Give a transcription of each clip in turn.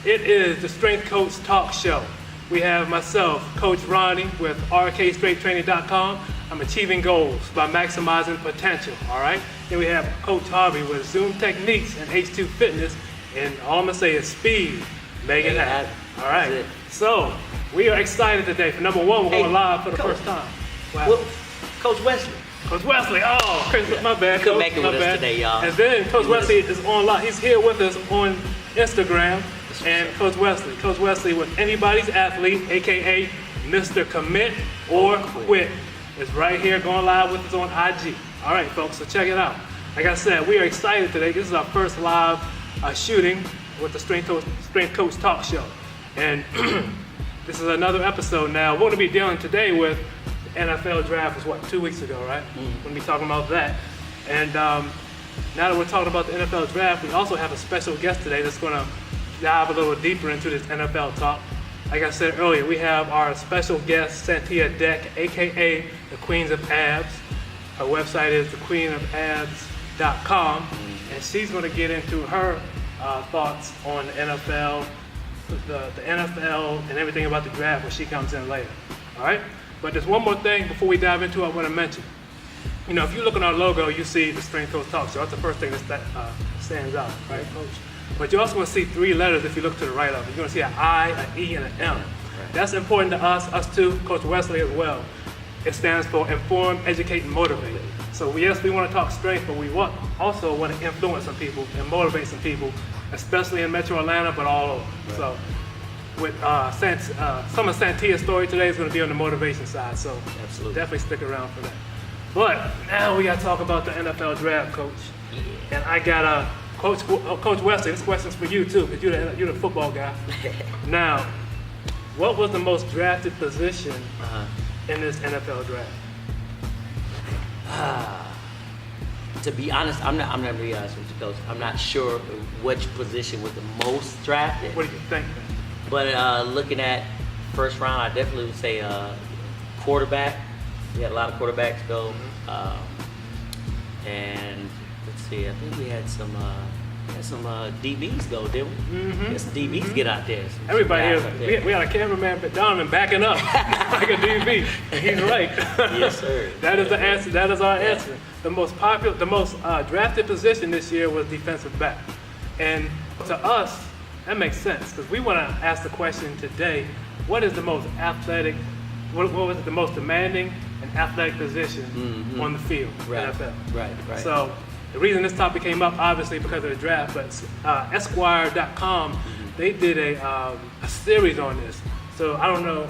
It is the Strength Coach Talk Show. We have myself, Coach Ronnie with RKStraightTraining.com. I'm achieving goals by maximizing potential, all right? Then we have Coach Harvey with Zoom Techniques and H2 Fitness, and all I'm gonna say is speed, make it happen. All right, so we are excited today. For number one, we're going live for the first time. Wow. Well, Coach Wesley. Coach Wesley, oh, Chris, my bad. Couldn't make it with us today, y'all. And then Coach Wesley is online. He's here with us on Instagram. And Coach Wesley with Anybody's Athlete, aka Mr. Commit or Quit, is right here going live with us on IG. All right, folks, so check it out. Like I said, we are excited today. This is our first live shooting with the Strength Coach Talk Show. And this is another episode now. We're going to be dealing today with the NFL draft was 2 weeks ago, right? We're going to be talking about that. And now that we're talking about the NFL draft, we also have a special guest today that's going to dive a little deeper into this NFL talk. Like I said earlier, we have our special guest, Santia Deck, aka the Queens of Abs. Her website is thequeenofabs.com, and she's going to get into her thoughts on the NFL, the NFL, and everything about the draft when she comes in later. All right? But there's one more thing before we dive into it I want to mention. You know, if you look at our logo, you see the Strength Coach Talk Show. That's the first thing that stands out, right, Coach? But you're also going to see three letters if you look to the right of it. You're going to see an I, an E, and an M. Right. That's important to us too, Coach Wesley as well. It stands for Inform, Educate, and Motivate. So yes, we want to talk strength, but we also want to influence some people and motivate some people, especially in Metro Atlanta, but all over. Right. So with some of Santia's story today is going to be on the motivation side. So absolutely, definitely stick around for that. But now we got to talk about the NFL draft, Coach. Yeah. And I got Coach Wesley, this question's for you too, because you're the football guy. Now, what was the most drafted position in this NFL draft? To be honest, I'm not gonna be honest with you, Coach. I'm not sure which position was the most drafted. What do you think? But looking at first round, I definitely would say quarterback. We had a lot of quarterbacks go, and let's see. I think we had some DBs go, didn't we? Mm-hmm. Some DBs get out there. Everybody here, we had a cameraman, Donovan, backing up like a DB, and he's right. Yes, sir. That is the answer. That is our answer. The most drafted position this year was defensive back, and to us, that makes sense because we want to ask the question today: what is the most athletic? What was the most demanding and athletic position on the field? Right. NFL. Right. So. The reason this topic came up, obviously, because of the draft, but Esquire.com, they did a series on this. So I don't know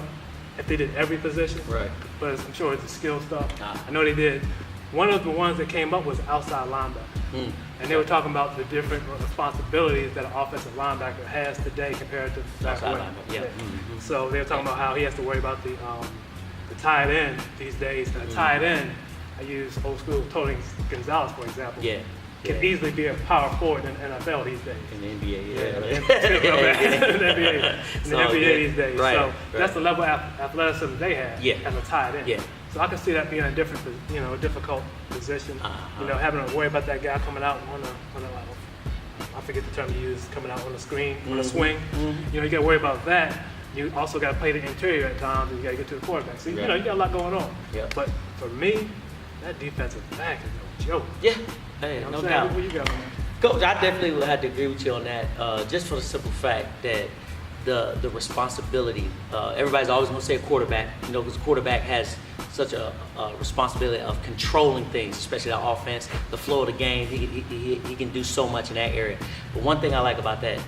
if they did every position, right? But I'm sure it's the skill stuff. I know they did. One of the ones that came up was outside linebacker. And they were talking about the different responsibilities that an offensive linebacker has today compared to back when. Yeah. So they were talking about how he has to worry about the tight end these days. And a tight end, I use old school Tony Gonzalez, for example. Yeah. Can easily be a power forward in the NFL these days. In the NBA, yeah. In the NBA these days. Right, so that's the level of athleticism they have as a tight end. Yeah. So I can see that being a difficult position. Having to worry about that guy coming out on a I forget the term you use, coming out on the screen, on a swing. You got to worry about that. You also got to play the interior at times, and you got to get to the quarterback. So you got a lot going on. Yeah. But for me, that defensive back is no joke. Yeah, hey, no doubt. What you got on that? Coach, I definitely would have to agree with you on that, just for the simple fact that the responsibility, everybody's always going to say quarterback, because the quarterback has such a responsibility of controlling things, especially the offense, the flow of the game. He can do so much in that area. But one thing I like about that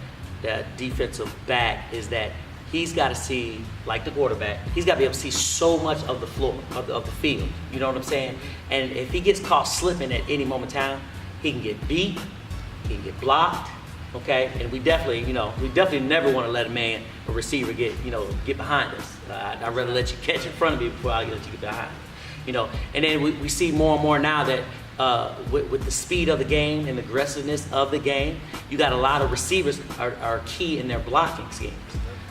defensive back is that he's got to see, like the quarterback, he's got to be able to see so much of the floor, of the field. You know what I'm saying? And if he gets caught slipping at any moment in time, he can get beat, he can get blocked, okay? And we definitely never want to let a receiver get behind us. I'd rather let you catch in front of me before I let you get behind me. And then we see more and more now that with the speed of the game and the aggressiveness of the game, you got a lot of receivers are key in their blocking schemes.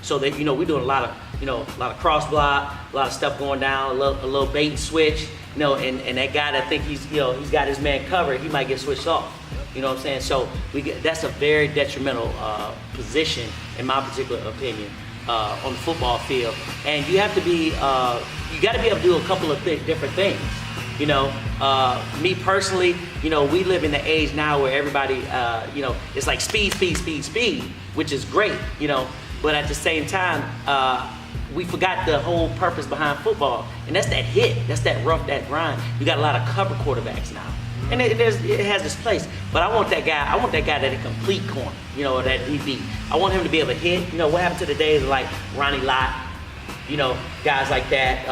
So that we're doing a lot of cross block, a lot of stuff going down, a little bait and switch, and that guy that think he's got his man covered, he might get switched off. You know what I'm saying? So that's a very detrimental position, in my particular opinion, on the football field. And you have to be, you got to be able to do a couple of different things. You know, me personally, you know, we live in the age now where everybody, you know, it's like speed, which is great, you know, but at the same time, we forgot the whole purpose behind football, and that's that hit, that's that rough, that grind. You got a lot of cover quarterbacks now, and it has its place. But I want that guy that a complete corner, you know, that DB. I want him to be able to hit. You know, what happened to the days of like Ronnie Lott, you know, guys like that,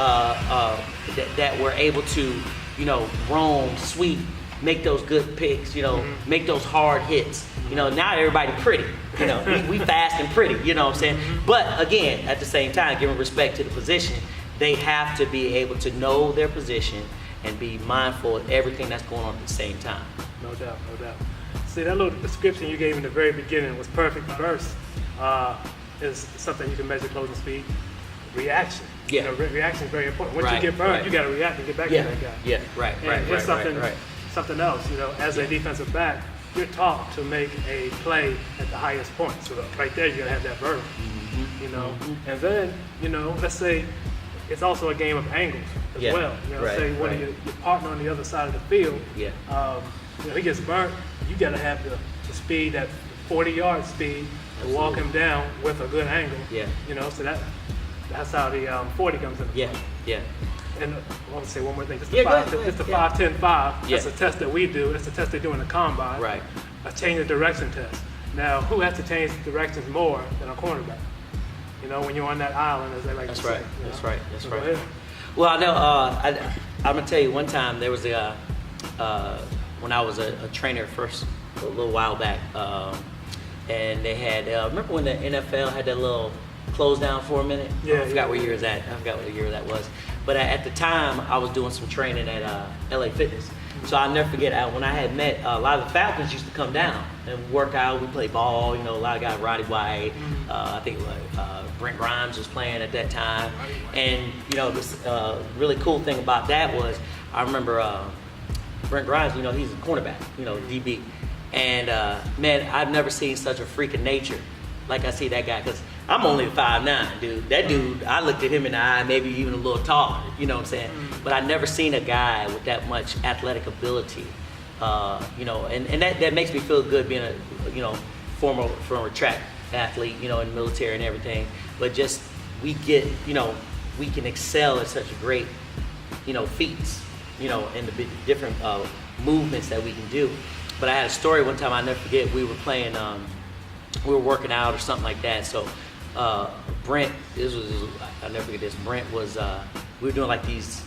that were able to, you know, roam, sweep, make those good picks, you know, make those hard hits. You know, now everybody pretty, you know, we fast and pretty, you know what I'm saying? But again, at the same time, giving respect to the position, they have to be able to know their position and be mindful of everything that's going on at the same time. No doubt, no doubt. See, that little description you gave in the very beginning was perfect. First is something you can measure closing speed. Reaction. Yeah. You know, reaction is very important. Once Right, you get burned, right. you got to react and get back Yeah, to that guy. yeah, right, And right, here's right. something else. You know, as a defensive back, you're taught to make a play at the highest point. So right there, you're gonna have that vertical. You know, and then, you know, let's say it's also a game of angles as Yeah, well. You know, right, say one of your partner on the other side of the field, Yeah. you know, he gets burnt. You got to have the speed, that 40-yard speed, to walk him down with a good angle. Yeah. You know, so that's how the 40 comes in. Yeah, yeah. And I want to say one more thing. It's Yeah, the go ahead. It's the Yeah. 5-10-5. Yeah. That's a test that we do. It's a test they do in the combine. Right. A change of direction test. Now, who has to change directions more than a cornerback? You know, when you're on that island, as they like That's to say. right. You That's know? right. That's So right. go ahead. Well, I know. I'm gonna tell you. One time there was when I was a trainer first, a little while back, and they had. Remember when the NFL had that little close down for a minute? Yeah, I forgot what year that. I forgot what year that was. But at the time, I was doing some training at LA Fitness. So I'll never forget when I had met a lot of the Falcons used to come down and work out. We play ball, you know, a lot of guys, Roddy White, I think Brent Grimes was playing at that time. And, you know, this really cool thing about that was I remember Brent Grimes, you know, he's a cornerback, you know, DB. And man, I've never seen such a freak of nature like I see that guy, because I'm only 5'9", dude. That dude, I looked at him in the eye, maybe even a little taller, you know what I'm saying? But I never seen a guy with that much athletic ability, you know, and that makes me feel good being a, you know, former track athlete, you know, in the military and everything. But just, we get, you know, we can excel at such great, you know, feats, you know, and the different movements that we can do. But I had a story one time, I'll never forget, we were playing, we were working out or something like that. So Brent, I'll never forget this, Brent was, we were doing like these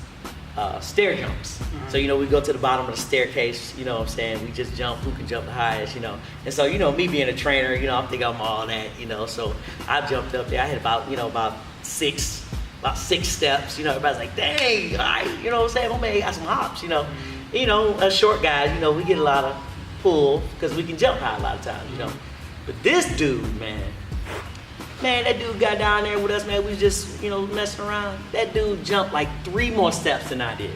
stair jumps. So, you know, we go to the bottom of the staircase, you know what I'm saying? We just jump, who can jump the highest, you know? And so, you know, me being a trainer, you know, I think I'm all that, you know? So I jumped up there, I had about six steps, you know, everybody's like, dang, all right, you know what I'm saying? My man got some hops, you know? You know, us short guys, you know, we get a lot of pull because we can jump high a lot of times, you know? But this dude, man, that dude got down there with us, man. We was just, you know, messing around. That dude jumped like 3 more steps than I did.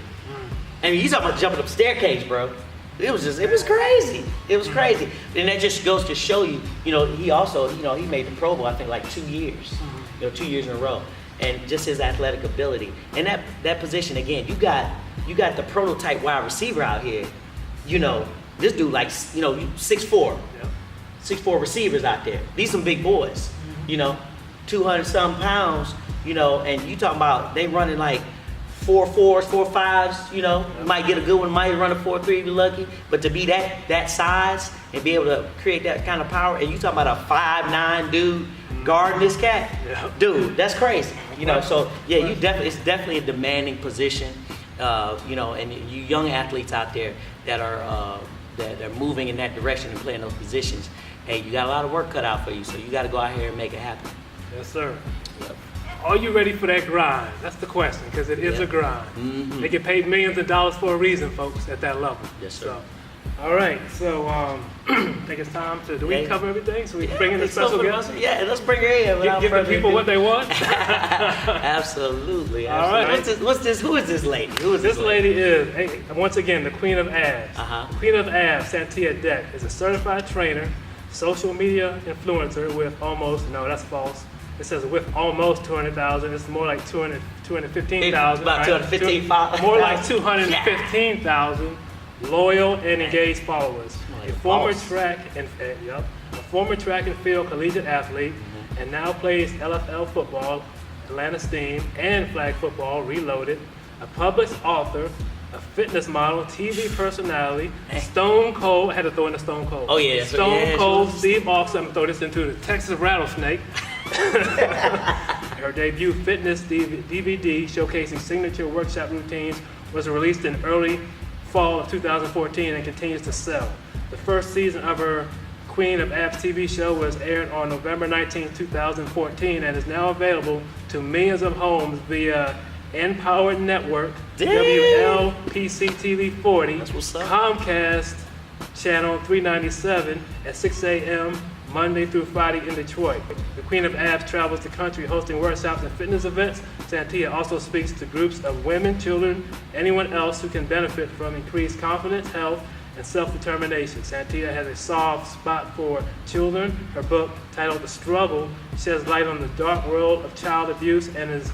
I mean, he's talking about jumping up staircase, bro. It was crazy. It was crazy. And that just goes to show you, you know, he also, you know, he made the Pro Bowl, I think, like 2 years, you know, 2 years in a row. And just his athletic ability. And that position, again, you got the prototype wide receiver out here. You know, this dude, like, you know, 6'4". 6'4" receivers out there. These some big boys, you know, 200-something pounds, you know, and you talking about they running like 4.4s, 4.5s, you know, might get a good one, might run a 4.3 if you're lucky, but to be that size and be able to create that kind of power, and you talking about a 5'9" dude guarding this cat, dude, that's crazy, you know. So yeah, it's definitely a demanding position, you know, and you young athletes out there that are moving in that direction and playing those positions. Hey, you got a lot of work cut out for you, so you got to go out here and make it happen. Yes, sir. Yep. Are you ready for that grind? That's the question, because it is a grind. Mm-hmm. They get paid millions of dollars for a reason, folks, at that level. Yes, sir. So, All right, so I think it's time to. Do we cover everything? So we bring in the special guest. Yeah, let's bring her in. Give the people what they want. Absolutely. All right. What's this? Who is this lady? This lady is once again the queen of abs. The queen of abs, Santia Deck, is a certified trainer, social media influencer with almost. No, that's false. It says with almost 200,000. It's more like 215,000. About 215,000. More like 215,000 loyal and engaged followers. A former track and field collegiate athlete, and now plays LFL football, Atlanta Steam, and flag football, Reloaded. A published author, a fitness model, TV personality, Stone Cold. I had to throw in the Stone Cold. Oh yeah, Stone Cold Steve Austin. I'm gonna throw this into the Texas Rattlesnake. Her debut fitness DVD showcasing signature workshop routines was released in early fall of 2014 and continues to sell. The first season of her Queen of Abs TV show was aired on November 19, 2014 and is now available to millions of homes via Empowered Network, WLPC TV 40, Comcast Channel 397 at 6 a.m. Monday through Friday in Detroit. The Queen of Abs travels the country hosting workshops and fitness events. Santia also speaks to groups of women, children, anyone else who can benefit from increased confidence, health, and self-determination. Santia has a soft spot for children. Her book, titled The Struggle, sheds light on the dark world of child abuse and is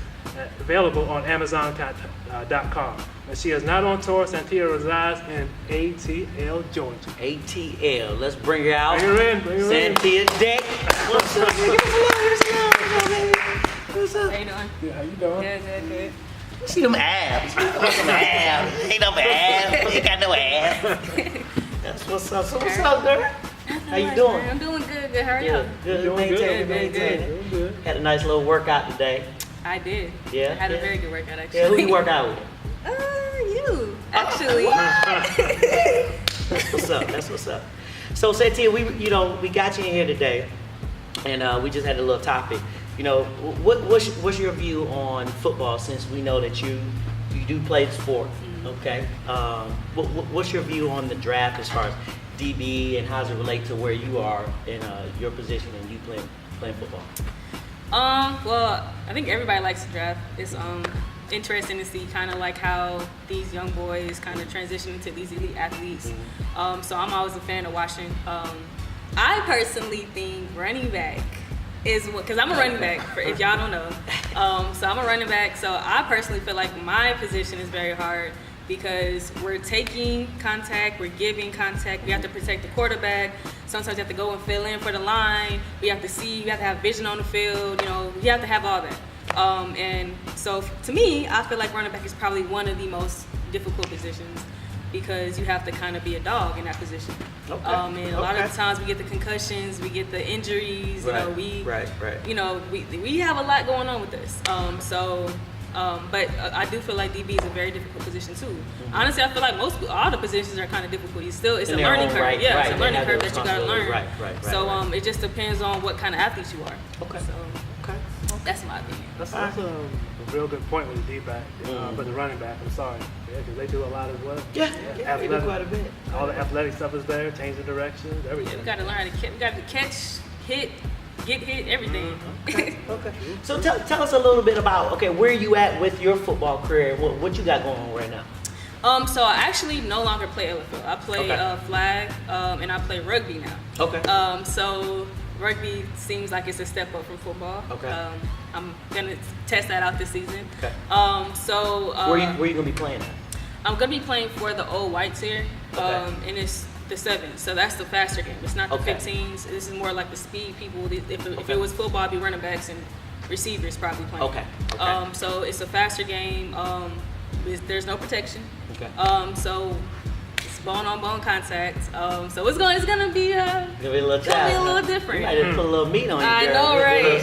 available on Amazon.com. And she is not on tour. Santia resides in ATL, Georgia. ATL. Let's bring her out. Bring her in. Santia Deck. What's up? Give us a love. What's up? How you doing? Yeah, how you doing? Good. You see them abs. You got some abs. Ain't no abs. You got no abs. That's what's up. So what's up, girl? How you doing? I'm doing good. How are you? Good. Maintain. Good. Had a nice little workout today. I did. Yeah. I had a very good workout actually. Yeah, who you work out with? You actually. That's what's up. So Santia, we got you in here today, and we just had a little topic. What's your view on football, since we know that you do play the sport? Okay. What's your view on the draft as far as DB, and how does it relate to where you are in your position and you playing football? Well, I think everybody likes the draft. It's interesting to see kind of like how these young boys kind of transition into these elite athletes. So I'm always a fan of watching. I personally think running back is because I'm a running back, if y'all don't know. So I'm a running back. So I personally feel like my position is very hard because we're taking contact, we're giving contact, we have to protect the quarterback. Sometimes you have to go and fill in for the line. We have to see, you have to have vision on the field, you have to have all that. And so to me, I feel like running back is probably one of the most difficult positions because you have to kind of be a dog in that position. Okay. And a lot of the times we get the concussions, we get the injuries, Right. we Right. have a lot going on with this. But I do feel like DB is a very difficult position too. Honestly, I feel like all the positions are kind of difficult. It's a learning curve. Right, It's a learning curve those that you gotta learn. Right. So it just depends on what kind of athlete you are. Okay. So Okay. that's my opinion. That's a real good point with the D-back, but the running back, I'm sorry. Yeah, because they do a lot as well. Yeah, they do quite a bit. All the athletic stuff is there, change the directions, everything. Yeah, we gotta learn how to catch. We gotta catch, hit, get hit, everything. Okay. So tell us a little bit about where you at with your football career. What you got going on right now? So I actually no longer play LFL. I play flag, and I play rugby now. Okay. So rugby seems like it's a step up from football. Okay. I'm gonna test that out this season. Okay. Where you gonna be playing at? I'm gonna be playing for the Old Whites here, and it's the 7s, so that's the faster game. It's not the 15s. This is more like the speed people. If it was football, it'd be running backs and receivers probably playing. Okay. So it's a faster game. There's no protection. Okay. So it's bone-on-bone contact. So it's gonna be a little different. You might have put a little meat on you. I know, right?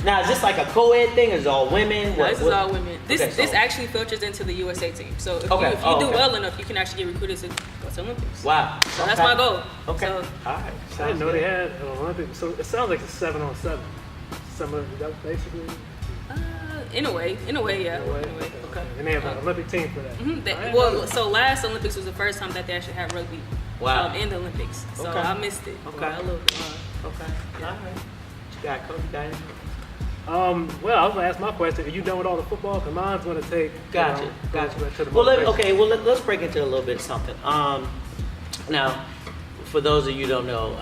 Now, is this like a co-ed thing? Is it all women? No, this is all women. This actually filters into the USA team. So if you do well enough, you can actually get recruited to go to Olympics. Wow. So that's my goal. Okay. So, all right. I didn't know they had an Olympic. So it sounds like a 7-on-7. That basically. In a way, yeah. In a way. Okay. And they have an Olympic team for that. Mm-hmm. Well, so last Olympics was the first time that they actually had rugby. Wow. In the Olympics. So I missed it. Okay. A little bit. Okay. All right. You got Coach, you got anything? Well, I was gonna ask my question. Are you done with all the football? Cause mine's gonna take. Gotcha. To the Well, motivation. let's break into a little bit of something. Now, for those of you who don't know,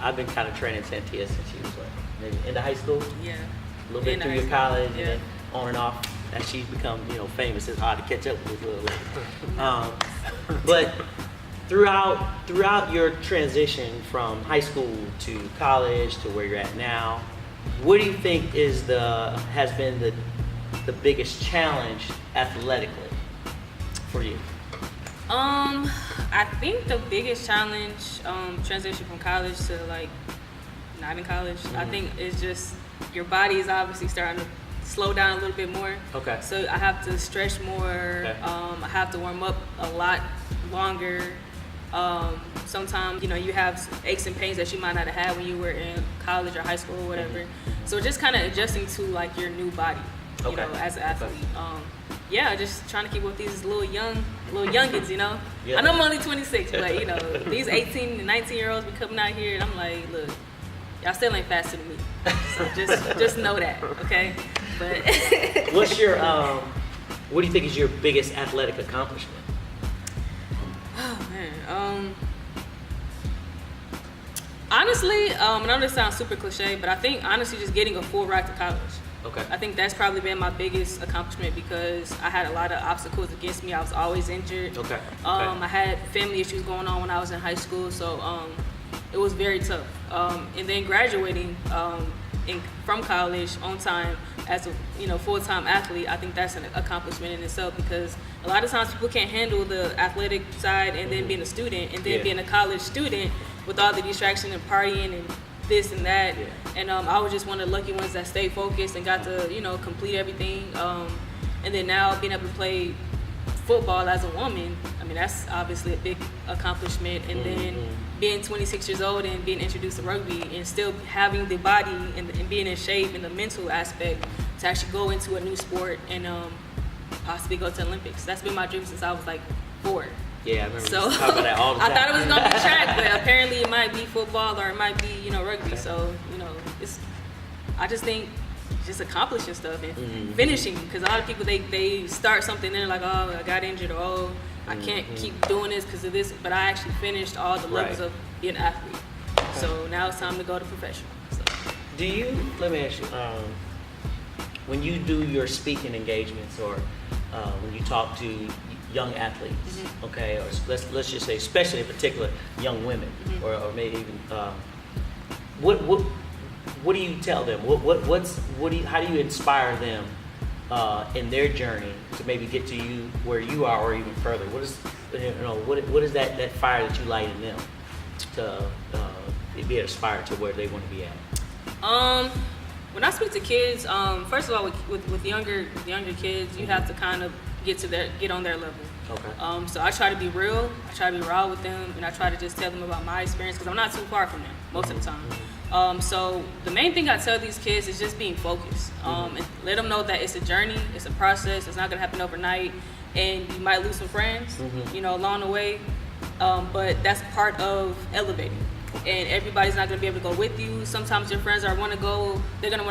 I've been kind of training Santia since she was maybe into high school. Yeah. A little bit Into through high your school, college, yeah. and then on and off. As she's become, famous, it's hard to catch up with little lady. But throughout your transition from high school to college to where you're at now, what do you think has been the biggest challenge athletically for you? I think the biggest challenge, transition from college to like not in college, I think is just your body is obviously starting to slow down a little bit more. Okay. So I have to stretch more. Okay. I have to warm up a lot longer. Sometimes, you have aches and pains that you might not have had when you were in college or high school or whatever. So just kind of adjusting to like your new body, as an athlete. Just trying to keep with these little youngins, Yeah. I know I'm only 26, but these 18 and 19-year-olds be coming out here and I'm like, look, y'all still ain't faster than me. So just know that, okay? But What's your what do you think is your biggest athletic accomplishment? oh man, honestly, I know this sounds super cliche, but I think honestly just getting a full ride to college. Okay. I think that's probably been my biggest accomplishment because I had a lot of obstacles against me. I was always injured. Okay. I had family issues going on when I was in high school, so it was very tough. And then graduating from college on time as a full-time athlete, I think that's an accomplishment in itself because a lot of times people can't handle the athletic side and then being a student and then being a college student with all the distraction and partying and this and that. Yeah. And I was just one of the lucky ones that stayed focused and got to complete everything. And then now being able to play football as a woman, I mean that's obviously a big accomplishment. And then being 26 years old and being introduced to rugby and still having the body and being in shape and the mental aspect to actually go into a new sport and possibly go to the Olympics. That's been my dream since I was like 4. Yeah, I remember So you talking about that all the time. I thought it was gonna be track, but apparently it might be football or it might be rugby. Okay. So I just think just accomplishing stuff and finishing because a lot of people they start something and they're like, oh, I got injured, or oh, I can't keep doing this because of this, but I actually finished all the levels of being an athlete. So now it's time to go to professional. So. Let me ask you, when you do your speaking engagements or when you talk to young athletes, okay, or let's just say, especially in particular, young women, or maybe even, what do you tell them? How do you inspire them in their journey to maybe get to you where you are or even further? What is that fire that you light in them to be inspired to where they want to be at? When I speak to kids, first of all, with younger kids, you have to kind of get on their level. Okay. So I try to be real. I try to be raw with them, and I try to just tell them about my experience because I'm not too far from them most of the time. So the main thing I tell these kids is just being focused. And let them know that it's a journey, it's a process. It's not gonna happen overnight, and you might lose some friends, along the way. But that's part of elevating. And everybody's not gonna be able to go with you. Sometimes your friends they're gonna want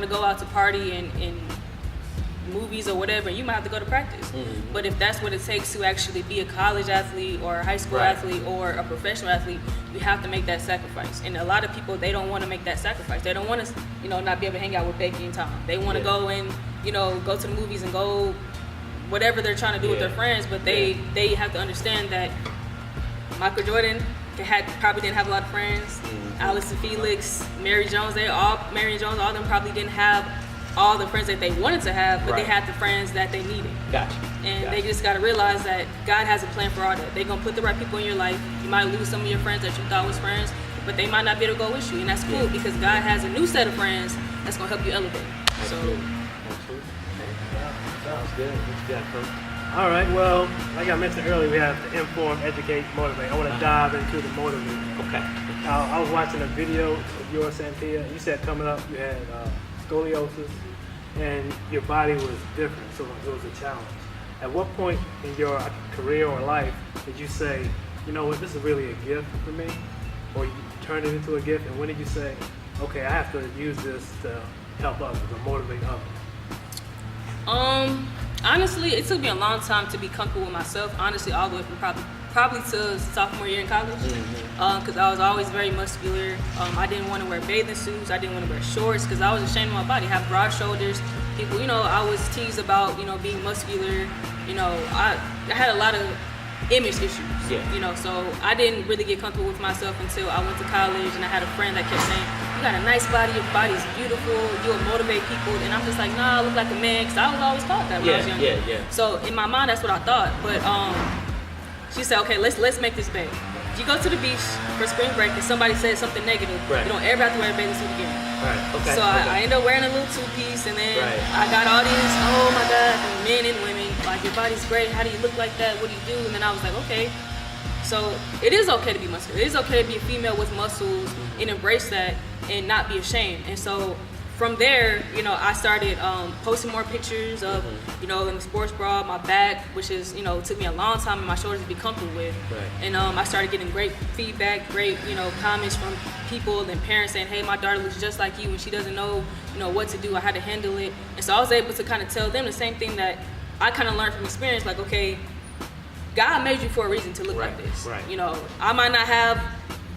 to go out to party and movies or whatever, and you might have to go to practice. But if that's what it takes to actually be a college athlete or a high school athlete or a professional athlete, you have to make that sacrifice. And a lot of people, they don't want to make that sacrifice. They don't want to, not be able to hang out with Becky and Tom. They want to go and, go to the movies and go whatever they're trying to do with their friends, but they have to understand that Michael Jordan probably didn't have a lot of friends. Allison Felix, Mary Jones, all of them probably didn't have all the friends that they wanted to have, but they had the friends that they needed. Gotcha. And they just got to realize that God has a plan for all that. They're going to put the right people in your life. You might lose some of your friends that you thought was friends, but they might not be able to go with you, and that's cool because God has a new set of friends that's going to help you elevate. Absolutely. Sounds good. What you got, Coach? All right. Well, like I mentioned earlier, we have to inform, educate, motivate. I want to dive into the motivate. Okay. I was watching a video of yours, Santia. You said coming up you had scoliosis, and your body was different, so it was a challenge. At what point in your career or life did you say, you know what, this is really a gift for me, or you turned it into a gift, and when did you say, okay, I have to use this to help others or motivate others? Honestly, it took me a long time to be comfortable with myself. Honestly, all the way from probably to sophomore year in college, because I was always very muscular. I didn't want to wear bathing suits. I didn't want to wear shorts because I was ashamed of my body. I have broad shoulders. People, I was teased about, being muscular. I had a lot of image issues. Yeah. So I didn't really get comfortable with myself until I went to college, and I had a friend that kept saying, "You got a nice body. Your body's beautiful. You'll motivate people." And I'm just like, "Nah, I look like a man," because I was always taught that when I was younger. Yeah. So in my mind, that's what I thought. But she said, "Okay, let's make this big. If you go to the beach for spring break and somebody says something negative, right. you don't ever have to wear a bathing suit again." Right. Okay. So I ended up wearing a little two-piece, and then right. I got all these, oh my God, from men and women, like, your body's great. How do you look like that? What do you do? And then I was like, okay. So it is okay to be muscular. It is okay to be a female with muscles and embrace that and not be ashamed. And so from there, I started posting more pictures of, in the sports bra, my back, which is, it took me a long time in my shoulders to be comfortable with. Right. And I started getting great feedback, great, comments from people and parents saying, hey, my daughter looks just like you and she doesn't know, what to do or how to handle it. And so I was able to kind of tell them the same thing that I kind of learned from experience, like, okay, God made you for a reason to look right. like this. Right. I might not have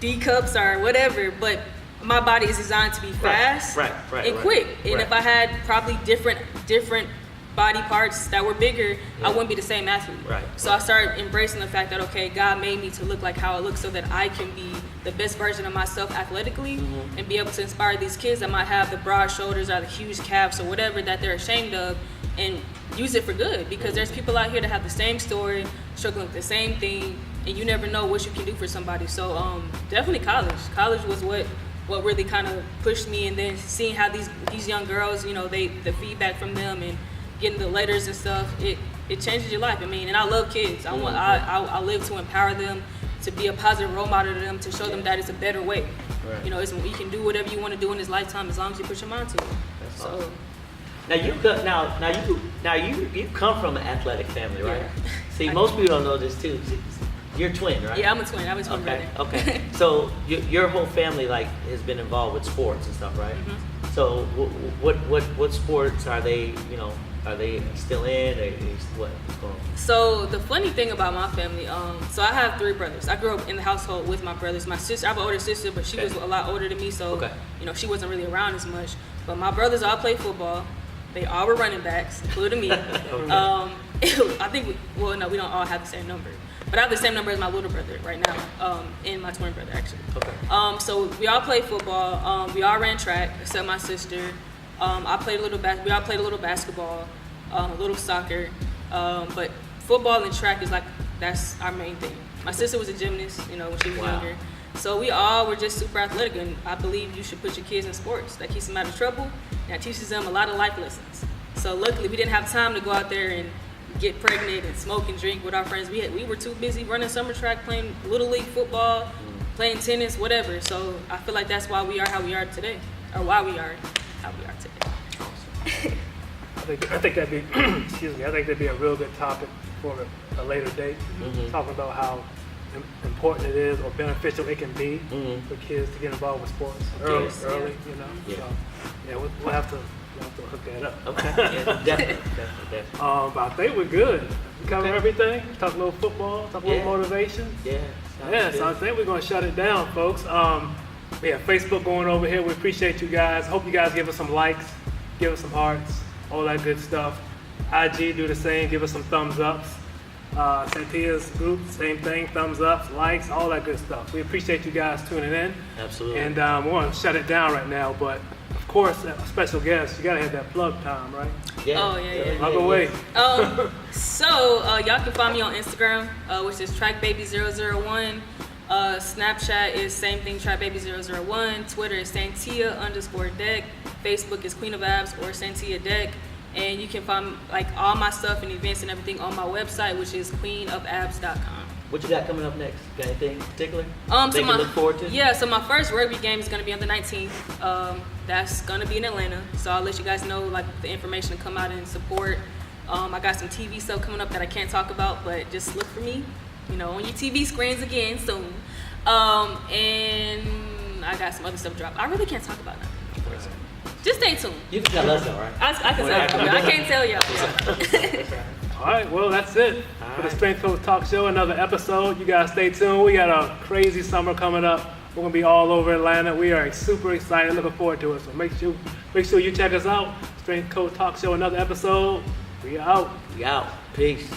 D cups or whatever, but my body is designed to be fast and quick. And if I had probably different body parts that were bigger, I wouldn't be the same athlete. Right. So I started embracing the fact that, okay, God made me to look like how I look so that I can be the best version of myself athletically and be able to inspire these kids that might have the broad shoulders or the huge calves or whatever that they're ashamed of, and use it for good, because there's people out here that have the same story, struggling with the same thing, and you never know what you can do for somebody. So definitely college was what really kind of pushed me, and then seeing how these young girls, the feedback from them and getting the letters and stuff, it changes your life. I mean, and I love kids. I live to empower them, to be a positive role model to them, to show them that it's a better way. Right. You can do whatever you want to do in this lifetime as long as you put your mind to it. That's So. awesome. Now you come from an athletic family, right? Yeah. See, most people don't know this too. You're a twin, right? Yeah, I'm a twin. I'm a twin brother. Okay. So your whole family has been involved with sports and stuff, right? Mm-hmm. So what sports are they? Are they still in? Or what's going on? So the funny thing about my family, so I have 3 brothers. I grew up in the household with my brothers. My sister, I have an older sister, but she was a lot older than me, so she wasn't really around as much. But my brothers all played football. They all were running backs, including me. I think we don't all have the same number, but I have the same number as my little brother right now, and my twin brother actually. Okay. So we all played football. We all ran track, except my sister. I played a little we all played a little basketball, a little soccer, but football and track that's our main thing. My sister was a gymnast, when she was younger. So we all were just super athletic, and I believe you should put your kids in sports. That keeps them out of trouble. That teaches them a lot of life lessons. So luckily, we didn't have time to go out there and get pregnant and smoke and drink with our friends. We were too busy running summer track, playing little league football, playing tennis, whatever. So I feel like that's why we are how we are today, or why we are how we are today. I think that'd be excuse me. I think that'd be a real good topic for a later date. Talking about how important it is or beneficial it can be for kids to get involved with sports early. Yeah. So, we'll have to hook that up. Okay. Yeah, definitely. But I think we're good. We covered everything. Talk a little football. Talk a little motivation. Yeah. So I think we're gonna shut it down, folks. We have Facebook going over here. We appreciate you guys. Hope you guys give us some likes, give us some hearts, all that good stuff. IG, do the same. Give us some thumbs ups. Santia's group, same thing, thumbs ups, likes, all that good stuff. We appreciate you guys tuning in. Absolutely. And we want to shut it down right now, but of course, a special guest, you got to have that plug time, right? Yeah. Oh, yeah. Plug away. So y'all can find me on Instagram, which is TrackBaby001. Snapchat is same thing, TrackBaby001. Twitter is Santia_Deck. Facebook is Queen of Abs or Santia Deck. And you can find like all my stuff and events and everything on my website, which is queenofabs.com. What you got coming up next? Got anything in particular? So they can look forward to? Yeah, so my first rugby game is going to be on the 19th. That's going to be in Atlanta. So I'll let you guys know like the information to come out and support. I got some TV stuff coming up that I can't talk about, but just look for me, on your TV screens again soon. And I got some other stuff dropped. I really can't talk about that. Just stay tuned. You can tell us though, right? I can tell you. I can't tell y'all. All right, well, that's it for the Strength Coach Talk Show. Another episode. You guys stay tuned. We got a crazy summer coming up. We're going to be all over Atlanta. We are super excited, looking forward to it. So make sure you check us out. Strength Coach Talk Show, another episode. We out. We out. Peace.